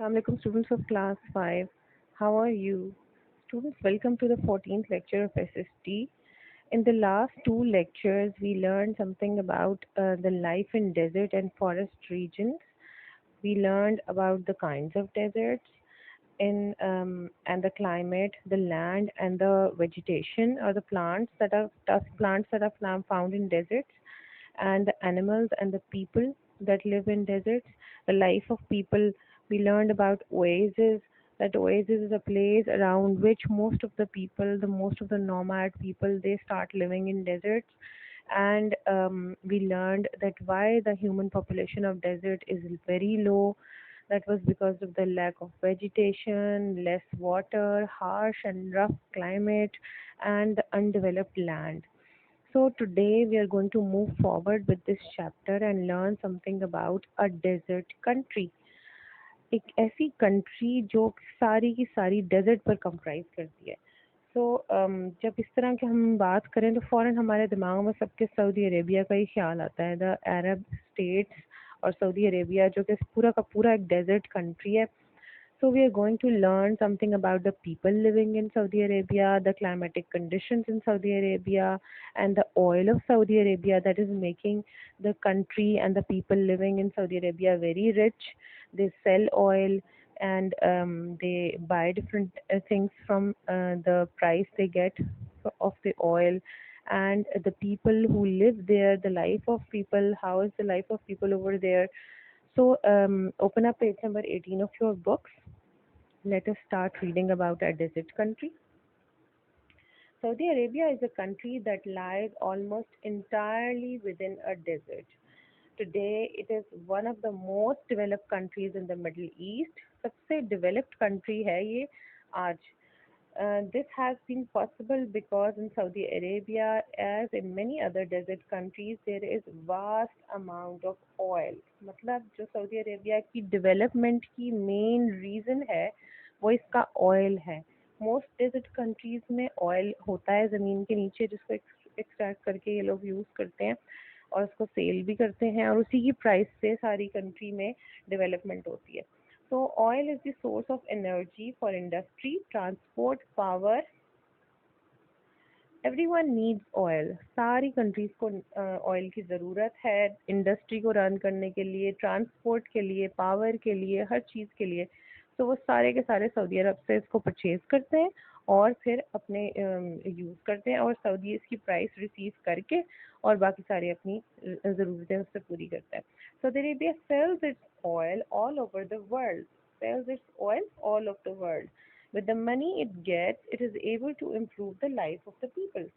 Assalamualaikum students of class 5. How are you? Students, welcome to the 14th lecture of SST. In the last two lectures, we learned something about the life in desert and forest regions. We learned about the kinds of deserts and the climate, the land and the vegetation or the plants that are tough plants that are found in deserts, and the animals and the people that live in deserts, the life of people. We learned about oases. That oasis is a place around which most of the people, the most of the nomad people, they start living in deserts. And we learned that why the human population of desert is very low. That was because of the lack of vegetation, less water, harsh and rough climate, and the undeveloped land. So today we are going to move forward with this chapter and learn something about a desert country. एक ऐसी country जो सारी की सारी desert पर comprise करती है. सो जब इस तरह की हम बात करें तो फ़ौरन हमारे दिमाग में सबके सऊदी अरेबिया का ही ख्याल आता है. द अरब स्टेट्स और सऊदी अरेबिया जो कि पूरा का पूरा एक डेजर्ट कंट्री है. So we are going to learn something about the people living in Saudi Arabia, the climatic conditions in Saudi Arabia, and the oil of Saudi Arabia that is making the country and the people living in Saudi Arabia very rich. They sell oil and they buy different things from the price they get of the oil. And the people who live there, the life of people, how is the life of people over there? So open up page number 18 of your books. Let us start reading about our desert country. Saudi Arabia is a country that lies almost entirely within a desert. Today, it is one of the most developed countries in the Middle East. सबसे developed country है ये आज. This has been possible because in Saudi Arabia, as in many other desert countries, there is vast amount of oil. मतलब जो Saudi Arabia की development की main reason है वो इसका oil है. Most desert countries में oil होता है ज़मीन के नीचे, जिसको extract करके ये लोग use करते हैं और उसको सेल भी करते हैं, और उसी की प्राइस से सारी कंट्री में डेवलपमेंट होती है. So oil is the source of energy for industry, transport, power. Everyone needs oil. सारी कंट्रीज को ऑयल की ज़रूरत है इंडस्ट्री को रन करने के लिए, ट्रांसपोर्ट के लिए, पावर के लिए, हर चीज़ के लिए. तो वो सारे के सारे सऊदी अरब से इसको परचेज करते हैं और फिर अपने यूज़ करते हैं, और सऊदी इसकी प्राइस रिसीव करके और बाकी सारी अपनी ज़रूरतें उससे पूरी करता है. Saudi Arabia sells its oil all over the world. Sells its oil all over the world. With the money it gets, it is able to improve the life of the people.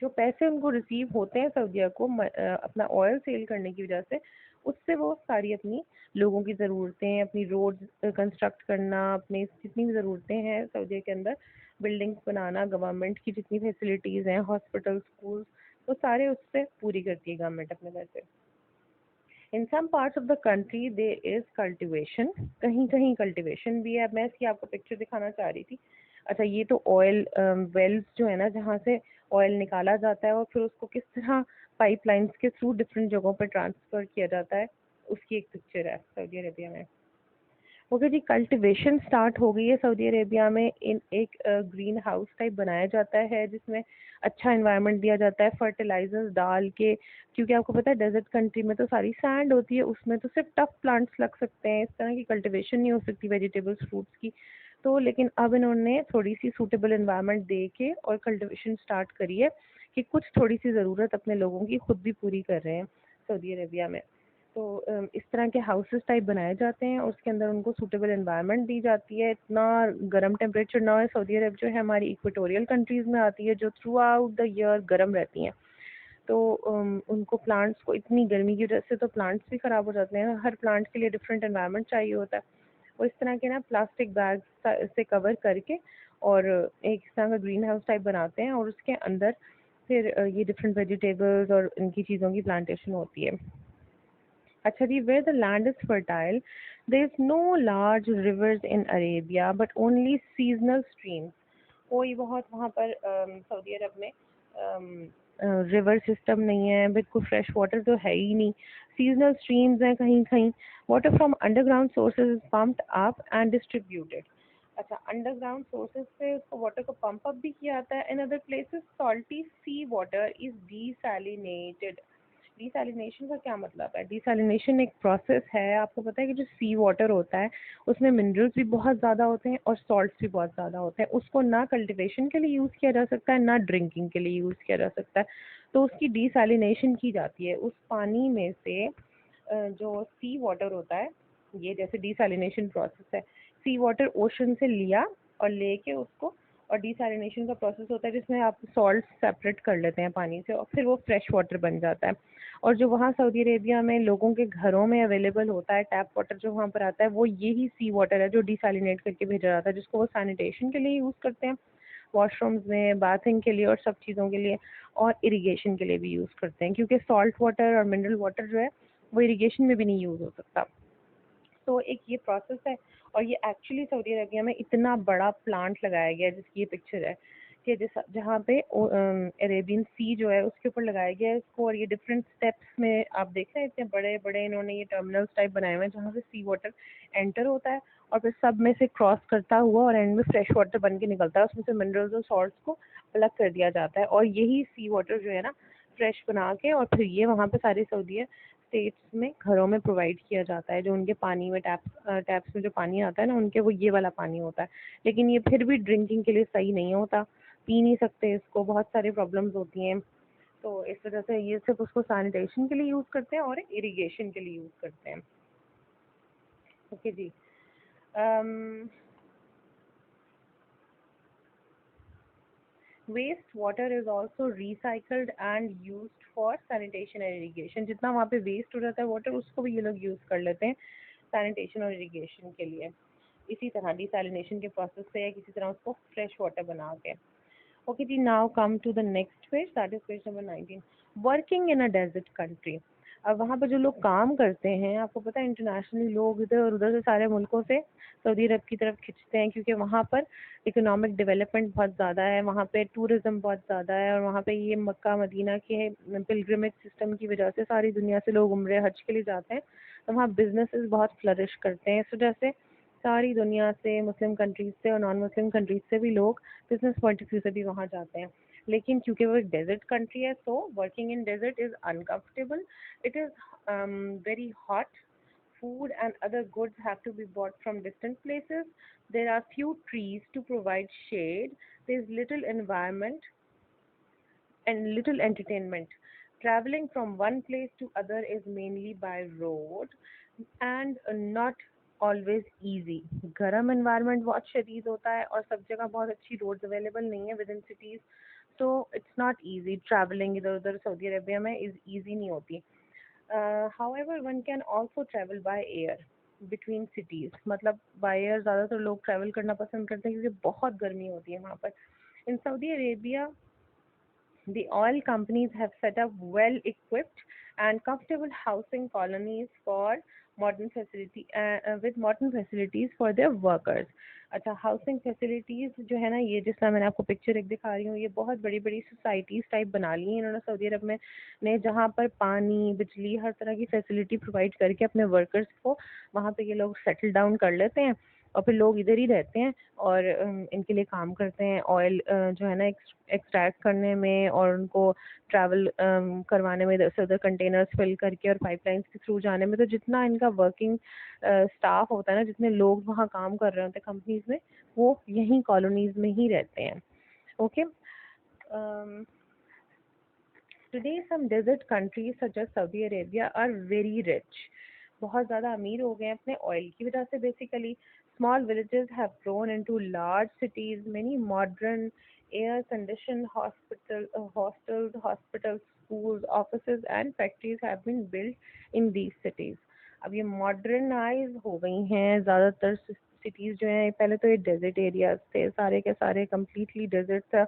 जो पैसे उनको receive होते हैं सऊदीया को अपना oil cell करने की वजह से, उससे वो सारी अपनी लोगों की ज़रूरतें, अपनी रोड कंस्ट्रक्ट करना, अपनी जितनी भी ज़रूरतें हैं सऊदीया के अंदर, बिल्डिंग्स बनाना, गवर्नमेंट की जितनी फैसिलिटीज़ हैं, हॉस्पिटल, स्कूल्स, वो सारे उससे पूरी करती है गवर्नमेंट अपने पैसे. In some parts of the country there is cultivation. कहीं कहीं cultivation भी है. मैं इसकी आपको पिक्चर दिखाना चाह रही थी. अच्छा, ये तो ऑयल वेल्स जो है ना, जहाँ से ऑयल निकाला जाता है और फिर उसको किस तरह पाइपलाइंस के थ्रू डिफरेंट जगहों पर ट्रांसफ़र किया जाता है, उसकी एक पिक्चर है सऊदी अरेबिया में. ओके जी, कल्टिवेशन स्टार्ट हो गई है सऊदी अरेबिया में. इन एक ग्रीन हाउस टाइप बनाया जाता है जिसमें अच्छा इन्वायरमेंट दिया जाता है फर्टिलाइजर्स डाल के, क्योंकि आपको पता है डेजर्ट कंट्री में तो सारी सैंड होती है, उसमें तो सिर्फ टफ प्लांट्स लग सकते हैं, इस तरह की कल्टिवेशन नहीं हो सकती वेजिटेबल्स फ्रूट्स की. तो लेकिन अब इन्होंने थोड़ी सी सूटेबल इन्वायरमेंट दे के और कल्टिवेशन स्टार्ट करी है कि कुछ थोड़ी सी ज़रूरत अपने लोगों की खुद भी पूरी कर रहे हैं सऊदी अरेबिया में. तो इस तरह के हाउसेस टाइप बनाए जाते हैं और उसके अंदर उनको सूटेबल एनवायरनमेंट दी जाती है. इतना गर्म टेम्परेचर ना है. सऊदी अरब जो है हमारी इक्वेटोरियल कंट्रीज़ में आती है जो थ्रू आउट द ईयर गर्म रहती हैं. तो उनको प्लांट्स को इतनी गर्मी की वजह से तो प्लांट्स भी ख़राब हो जाते हैं. हर प्लांट के लिए डिफरेंट एनवायरनमेंट चाहिए होता है. और इस तरह के ना प्लास्टिक बैग से कवर करके और एक इस तरह का ग्रीन हाउस टाइप बनाते हैं और उसके अंदर फिर ये डिफरेंट वेजिटेबल्स और इनकी चीज़ों की प्लांटेशन होती है. अच्छा जी, where the land is fertile, there is no large rivers in Arabia, but only seasonal streams. कोई बहुत वहाँ पर सऊदी अरब में रिवर सिस्टम नहीं है, बिल्कुल फ्रेश वाटर तो है ही नहीं. सीजनल स्ट्रीम्स हैं कहीं कहीं. Water from underground sources is pumped up and distributed. अच्छा, अंडरग्राउंड सोर्सेज से उसको वाटर को पंप अप भी किया जाता है. In other places salty sea water is desalinated. Desalination का क्या मतलब है? डीसैलिनेशन एक प्रोसेस है. आपको पता है कि जो सी वाटर होता है उसमें मिनरल्स भी बहुत ज़्यादा होते हैं और सॉल्ट्स भी बहुत ज़्यादा होते हैं. उसको ना कल्टीवेशन के लिए यूज़ किया जा सकता है, ना ड्रिंकिंग के लिए यूज़ किया जा सकता है. तो उसकी डीसैलिनेशन की जाती है. उस पानी में से जो सी वाटर होता है, ये जैसे डीसैलिनेशन प्रोसेस है, सी वाटर ओशन से लिया और लेके उसको, और डीसैलिनेशन का प्रोसेस होता है जिसमें आप सॉल्ट सेपरेट कर लेते हैं पानी से और फिर वो फ्रेश वाटर बन जाता है. और जो वहाँ सऊदी अरेबिया में लोगों के घरों में अवेलेबल होता है टैप वाटर जो वहाँ पर आता है, वो यही सी वाटर है जो डीसैलिनेट करके भेजा जाता है, जिसको वो सैनिटेशन के लिए यूज़ करते हैं, वॉशरूम्स में, बाथिंग के लिए और सब चीज़ों के लिए, और इरिगेशन के लिए भी यूज़ करते हैं, क्योंकि सॉल्ट वाटर और मिनरल वाटर जो है वो इरिगेशन में भी नहीं यूज़ हो सकता. तो एक ये प्रोसेस है. और ये एक्चुअली सऊदी अरेबिया में इतना बड़ा प्लांट लगाया गया है जिसकी ये पिक्चर है कि जहाँ पे अरेबियन सी जो है उसके ऊपर लगाया गया है इसको. और ये डिफरेंट स्टेप्स में आप देख रहे हैं, इतने बड़े बड़े इन्होंने ये टर्मिनल्स टाइप बनाए हुए हैं जहाँ से सी वाटर एंटर होता है और फिर सब में से क्रॉस करता हुआ और एंड में फ्रेश वाटर बन के निकलता है. उसमें से मिनरल्स और सॉल्ट्स को अलग कर दिया जाता है और यही सी वाटर जो है ना फ्रेश बना के और फिर ये वहाँ पे सारी सऊदी स्टेट्स में घरों में प्रोवाइड किया जाता है. जो उनके पानी में टैप्स में जो पानी आता है ना उनके, वो ये वाला पानी होता है. लेकिन ये फिर भी ड्रिंकिंग के लिए सही नहीं होता, पी नहीं सकते इसको, बहुत सारी प्रॉब्लम्स होती हैं. तो इस वजह से ये सिर्फ उसको सैनिटेशन के लिए यूज़ करते हैं और इरिगेशन के लिए यूज़ करते हैं. ओके जी. Waste water is also recycled and used for sanitation and irrigation. जितना वहाँ पे वेस्ट हो जाता है वाटर उसको भी ये लोग यूज़ कर लेते हैं सैनिटेशन और इरिगेशन के लिए. इसी तरह डिसैलिनेशन के प्रोसेस से या किसी तरह उसको फ्रेश वाटर बना के. ओके जी, now come to the next page, that is page number 19. Working in a desert country. अब वहाँ पर जो लोग काम करते हैं, आपको पता है इंटरनेशनली लोग इधर और उधर से सारे मुल्कों से सऊदी अरब की तरफ खिंचते हैं क्योंकि वहाँ पर इकोनॉमिक डेवलपमेंट बहुत ज़्यादा है, वहाँ पे टूरिज़्म बहुत ज़्यादा है और वहाँ पे ये मक्का मदीना के पिलग्रिमेज सिस्टम की वजह से सारी दुनिया से लोग उम्रे हज के लिए जाते हैं. तो वहाँ बिजनेसेस बहुत फ्लरिश करते हैं. इस वजह से सारी दुनिया से, मुस्लिम कंट्रीज से और नॉन मुस्लिम कंट्रीज से भी लोग बिजनेस पॉइंट ऑफ व्यू से भी वहाँ जाते हैं. लेकिन क्योंकि वो एक डेजर्ट कंट्री है तो working in desert is uncomfortable. It is very hot. Food and other goods have to be bought from distant places. There are few trees to provide shade. There is little environment and little entertainment. Traveling from one place to other is mainly by road and not always easy. गर्म environment बहुत शदीद होता है और सब जगह बहुत अच्छी roads available नहीं है within cities. So it's not easy. Traveling इधर उधर सऊदी अरेबिया में is easy नहीं होती. However, one can also travel by air between cities. मतलब by air ज़्यादातर लोग travel करना पसंद करते हैं क्योंकि बहुत गर्मी होती है वहाँ पर. In Saudi Arabia, the oil companies have set up well-equipped and comfortable housing colonies for modern facility with modern facilities for their workers. अच्छा, हाउसिंग फैसिलिटीज़ जो है ना, ये जिस तरह मैंने आपको पिक्चर एक दिखा रही हूँ, ये बहुत बड़ी बड़ी सोसाइटीज़ टाइप बना ली हैं इन्होंने सऊदी अरब में ने, जहाँ पर पानी, बिजली, हर तरह की फैसिलिटी प्रोवाइड करके अपने वर्कर्स को वहाँ पे ये लोग सेटल डाउन कर लेते हैं और फिर लोग इधर ही रहते हैं और इनके लिए काम करते हैं ऑयल जो है ना एक्सट्रैक्ट करने में और उनको ट्रैवल करवाने में, इधर से उधर कंटेनर्स फिल करके और पाइपलाइंस के थ्रू जाने में. तो जितना इनका वर्किंग स्टाफ होता है ना, जितने लोग वहाँ काम कर रहे होते हैं कंपनीज में, वो यहीं कॉलोनीज में ही रहते हैं. Okay. Today, some desert countries such as Saudi Arabia are very rich. बहुत ज़्यादा अमीर हो गए हैं अपने ऑयल की वजह से basically. Small villages have grown into large cities. Many modern air-conditioned hostels, hospitals, schools, offices and factories have been built in these cities. अब ये मॉडर्नाइज हो गई हैं ज़्यादातर सिटीज़ जो हैं. पहले तो ये डेजर्ट एरियाज थे, सारे के सारे कम्प्लीटली डेजर्ट था.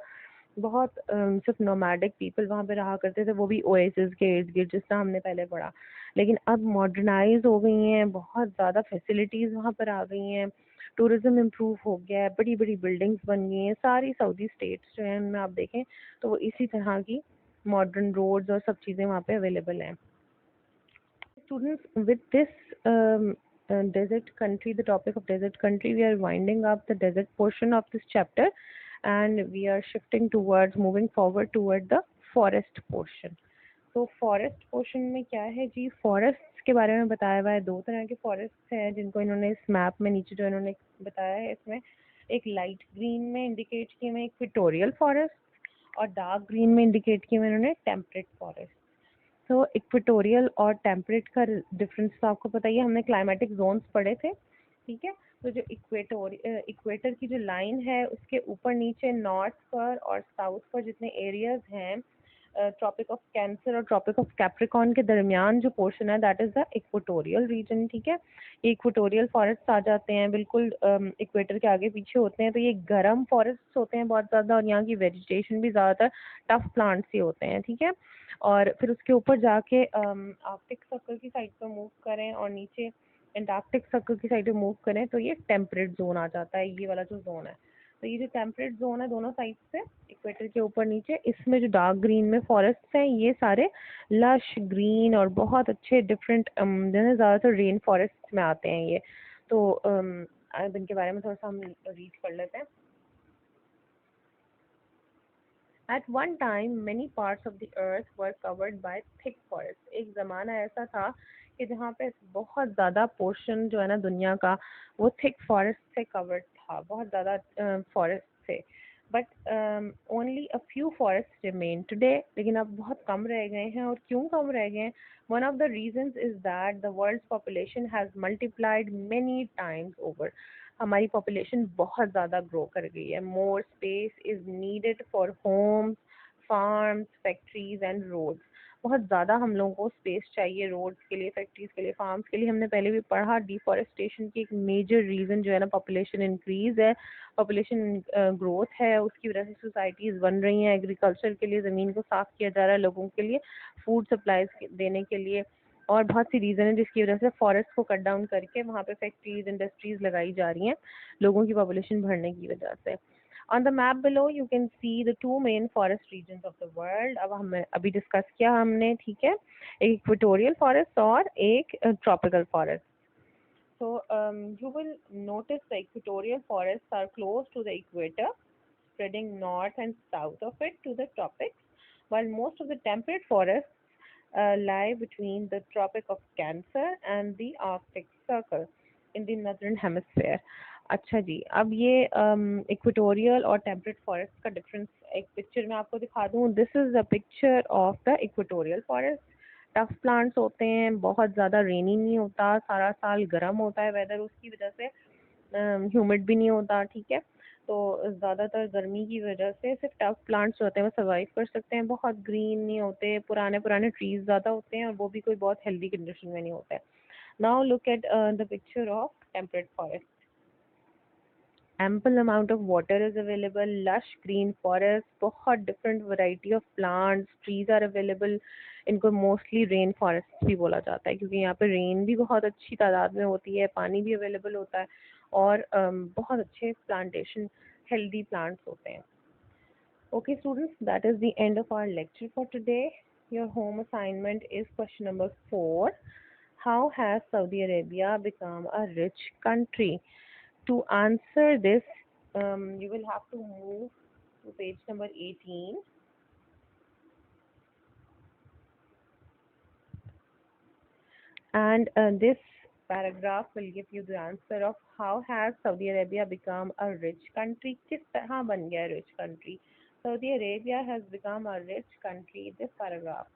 बहुत सिर्फ नोमैडिक पीपल वहाँ पे रहा करते थे, वो भी ओएसिस के इर्द गिर्द, जिस तरह हमने पहले पढ़ा. लेकिन अब मॉडर्नाइज हो गई हैं, बहुत ज़्यादा फैसिलिटीज़ वहाँ पर आ गई हैं, टूरिज़्म इम्प्रूव हो गया है, बड़ी बड़ी बिल्डिंग्स बन गई हैं. सारी सऊदी स्टेट्स जो हैं उनमें आप देखें तो वो इसी तरह की मॉडर्न रोड्स और सब चीज़ें वहाँ पे अवेलेबल हैं. students, with this desert country, the topic of desert country, we are winding up the desert portion of this chapter, and we are shifting towards moving forward toward the forest portion. तो forest portion में क्या है जी, forest के बारे में बताया हुआ है। दो तरह के फॉरेस्ट हैं जिनको इन्होंने इस मैप में नीचे जो इन्होंने बताया है, इसमें एक लाइट ग्रीन में इंडिकेट किए हुए इक्वेटोरियल फॉरेस्ट और डार्क ग्रीन में इंडिकेट किए हुए इन्होंने टेम्परेट फॉरेस्ट। तो इक्वेटोरियल और टेम्परेट का डिफरेंस तो आपको पता ही है, हमने क्लाइमेटिक जोन्स पढ़े थे, ठीक है। तो जो इक्वेटर की जो लाइन है उसके ऊपर नीचे नॉर्थ पर और साउथ पर जितने एरियाज हैं ट्रॉपिक ऑफ कैंसर और ट्रॉपिक ऑफ कैप्रिकॉर्न के दरमियान जो पोर्शन है that is the equatorial region, ठीक है। इक्वेटोरियल फॉरेस्ट आ जाते हैं बिल्कुल इक्वेटर के आगे पीछे होते हैं, तो ये गर्म फॉरेस्ट होते हैं बहुत ज़्यादा, और यहाँ की वेजिटेशन भी ज़्यादातर टफ प्लांट्स ही होते हैं, ठीक है। और फिर उसके ऊपर जाके आर्कटिक सर्कल की साइड पर मूव करें और नीचे एंटार्क्टिक सर्कल की साइड पे मूव करें तो ये टेम्परेट जोन आ जाता है, ये वाला जो जोन है। तो ये जो टेम्परेट जोन है दोनों साइड से इक्वेटर के ऊपर नीचे, इसमें जो डार्क ग्रीन में फॉरेस्ट हैं ये सारे लश ग्रीन और बहुत अच्छे डिफरेंट ज़्यादातर रेन फॉरेस्ट में आते हैं ये। तो अब इनके बारे में थोड़ा सा हम रीड कर लेते हैं। At one time, many parts of the earth were covered by thick forests. एक ज़माना ऐसा था कि जहाँ पे बहुत ज़्यादा पोर्शन जो है ना दुनिया का वो थिक फॉरेस्ट से कवर्ड था, बहुत ज़्यादा फॉरेस्ट थे। But only a few forest remain today, लेकिन अब बहुत कम रह गए हैं। और क्यों कम रह गए हैं? One of the reasons is that the world's population has multiplied many times over. हमारी पॉपुलेशन बहुत ज़्यादा ग्रो कर गई है। More space is needed for homes, farms, factories and roads. बहुत ज़्यादा हम लोगों को स्पेस चाहिए रोड्स के लिए, फैक्ट्रीज के लिए, फार्म्स के लिए। हमने पहले भी पढ़ा डिफॉरेस्टेशन की एक मेजर रीज़न जो है ना पॉपुलेशन इंक्रीज है, पॉपुलेशन ग्रोथ है, उसकी वजह से सोसाइटीज़ बन रही हैं। एग्रीकल्चर के लिए ज़मीन को साफ़ किया जा रहा है लोगों के लिए, फूड सप्लाईज देने के लिए, और बहुत सी रीज़न है जिसकी वजह से फॉरेस्ट को कट डाउन करके वहाँ पे फैक्ट्रीज इंडस्ट्रीज लगाई जा रही हैं लोगों की पॉपुलेशन बढ़ने की वजह से। On the map below you can see the two main forest regions of the world। अब हमें अभी डिस्कस किया हमने, ठीक है, एक इक्वेटोरियल फॉरेस्ट और एक tropical forest. So you will notice the equatorial forests are close to the equator, spreading north and south of it to the tropics, while most of the temperate forests lie between the Tropic of Cancer and the Arctic Circle in the northern hemisphere। अच्छा जी, अब ये equatorial और temperate forest का difference एक picture में आपको दिखा दूँ। This is a picture of the equatorial forest. Tough plants होते हैं, बहुत ज़्यादा रेनी नहीं होता, सारा साल गर्म होता है वेदर, उसकी वजह से ह्यूमिड भी नहीं होता, ठीक है। तो ज़्यादातर गर्मी की वजह से सिर्फ टफ प्लांट्स होते हैं वो सर्वाइव कर सकते हैं, बहुत ग्रीन नहीं होते, पुराने पुराने ट्रीज ज़्यादा होते हैं और वो भी कोई बहुत हेल्दी कंडीशन में नहीं होता है। Now look at the picture of temperate forest. ample amount of water is available, lush green forest, बहुत different variety of plants, trees are available। इनको मोस्टली रेन फॉरेस्ट भी बोला जाता है क्योंकि यहाँ पे रेन भी बहुत अच्छी तादाद में होती है, पानी भी अवेलेबल होता है और बहुत अच्छे प्लांटेशन हेल्दी प्लांट्स होते हैं। Okay students, that is the end of our lecture for today. Your home assignment is question number 4. How has Saudi Arabia become a rich country? To answer this, you will have to move to page number 18. And this paragraph will give you the answer of how has Saudi Arabia become a rich country. किस तरह बन गया rich country? Saudi Arabia has become a rich country. This paragraph,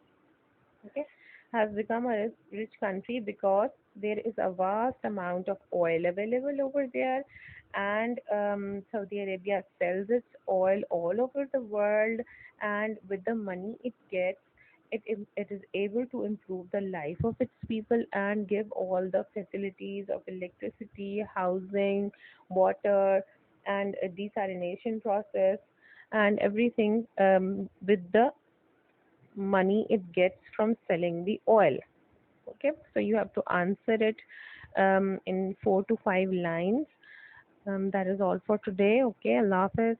okay, has become a rich country because there is a vast amount of oil available over there, and Saudi Arabia sells its oil all over the world, and with the money it gets, it is able to improve the life of its people and give all the facilities of electricity, housing, water, and a desalination process and everything with the money it gets from selling the oil. Okay, so you have to answer it in 4 to 5 lines. That is all for today. Okay, Allah Hafiz.